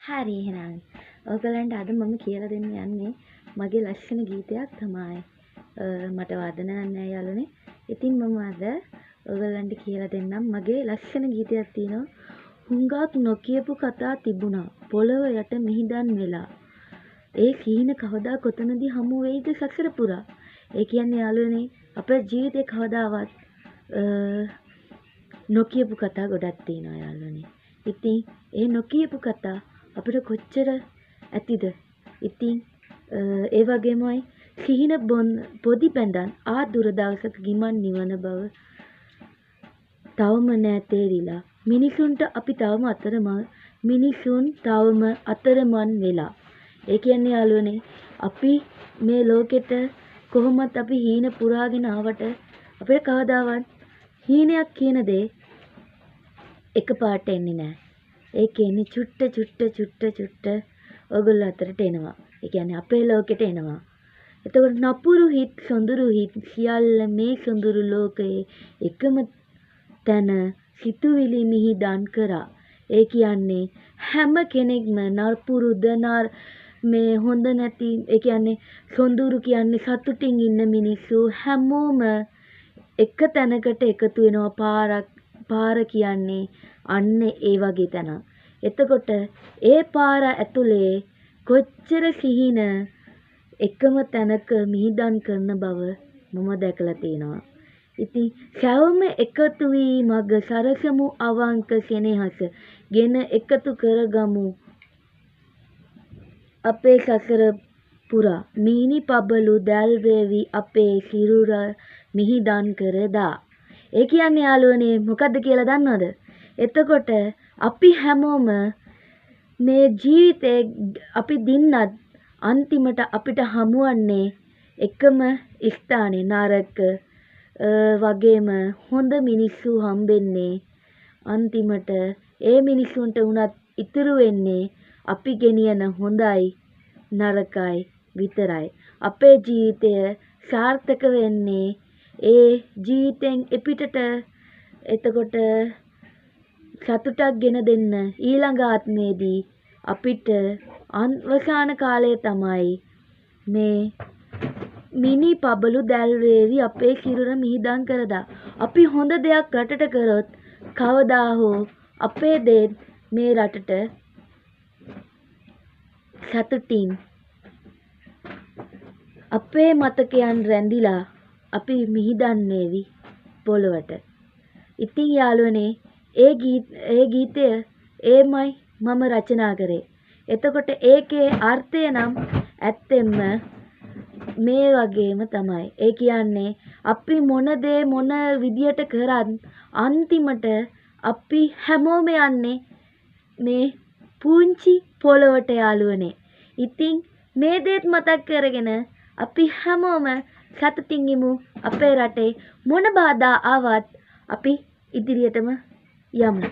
හරි එහෙනම් ඔයගලන්ට අද මම කියලා දෙන්න යන්නේ මගේ ලස්සන ගීතයක් තමයි. මට වදන නැහැ යාළුවනේ. ඉතින් මම අද ඔයගලන්ට කියලා දෙන්නම් මගේ ලස්සන ගීතයක් තියෙනවා. හුඟක් නොකියපු කතා තිබුණා පොළව යට මිහිදන් වෙලා. ඒ කීන කවදා කොතනදී හමු වෙයිද සසර පුරා. ඒ කියන්නේ යාළුවනේ අපේ ජීවිතේ කවදාවත් නොකියපු කතා ගොඩක් තියෙනවා යාළුවනේ. ඉතින් ඒ නොකියපු කතා අපිට කොච්චර ඇතිද? ඉතින් ඒ වගේමයි සිහින පොදි බැඳන් ආ දුර දවසක ගිමන් නිවන බව තවම නෑ තේරිලා. මිනිසුන්ට අපි තවම අතරමන් වෙලා. ඒ කියන්නේ යාළුවනේ අපි මේ ලෝකෙට කොහොමත් අපි හීන පුරාගෙන ආවට අපේ කවදාවත් හීනයක් කියන දේ එකපාරට එන්නේ නැහැ. ඒ කියන්නේ චුට්ට ඔයගොල්ලෝ අතරට එනවා. ඒ කියන්නේ අපේ ලෝකෙට එනවා. එතකොට නපුරු හිත් සොඳුරු හිත් සියල්ල මේ සොඳුරු ලෝකයේ එකම තැන සිතුවිලි මිහිදන් කරා. ඒ කියන්නේ හැම කෙනෙක්ම නපුරුද මේ හොඳ නැති ඒ කියන්නේ සොඳුරු කියන්නේ සතුටින් ඉන්න මිනිස්සු හැමෝම එක තැනකට එකතු වෙනවා. පාර කියන්නේ අන්න ඒ වගේ තැනක්. එතකොට ඒ පාර ඇතුලේ කොච්චර සිහින එකම තැනක මිහිදන් කරන බව මම දැකලා තියෙනවා. ඉතින් සැවොම එකතු වී මග සරසමු අවංක සෙනෙහස ගෙන එකතු කරගමු අපේ සසර පුරා මීනි පබළු දැල් වේවි අපේ සිරුර මිහිදන් කරදා. ඒ කියන්නේ යාළුවනේ මොකද්ද කියලා දන්නවද? එතකොට අපි හැමෝම මේ ජීවිතේ අපි දින්නත් අන්තිමට අපිට හමුවන්නේ එකම ස්ථානේ නරක වගේම හොඳ මිනිස්සු හම්බෙන්නේ අන්තිමට ඒ මිනිසුන්ට උනත් ඉතුරු වෙන්නේ අපි ගෙනියන හොඳයි නරකයි විතරයි. අපේ ජීවිතය සාර්ථක වෙන්නේ ඒ ජීවිතෙන් එපිටට එතකොට සතුටක් ගෙන දෙන්න ඊළඟ ආත්මයේදී අපිට අවසාන කාලය තමයි මේ මිනි පබළු දැල් වේවි අපේ සිරුර මිහිදන් කරදා. අපි හොඳ දෙයක් රටට කරොත් කවදා හෝ අපේ දේ මේ රටට සතුටින් අපේ මතකයන් රැඳිලා අපි මිහිදන් වේවි පොළොවට. ඉතින් යාළුවනේ ඒ ගීතය ඒමයි මම රචනා කරේ. එතකොට ඒකේ අර්ථය නම් ඇත්තෙන්ම මේ වගේම තමයි. ඒ කියන්නේ අපි මොන දේ මොන විදියට කරත් අන්තිමට අපි හැමෝම යන්නේ මේ පුංචි පොළොවට යාළුවනේ. ඉතින් මේ දේත් මතක් කරගෙන අපි හැමෝම සතුටින් ඉමු. අපේ රටේ මොන බාධා ආවත් අපි ඉදිරියටම යමු.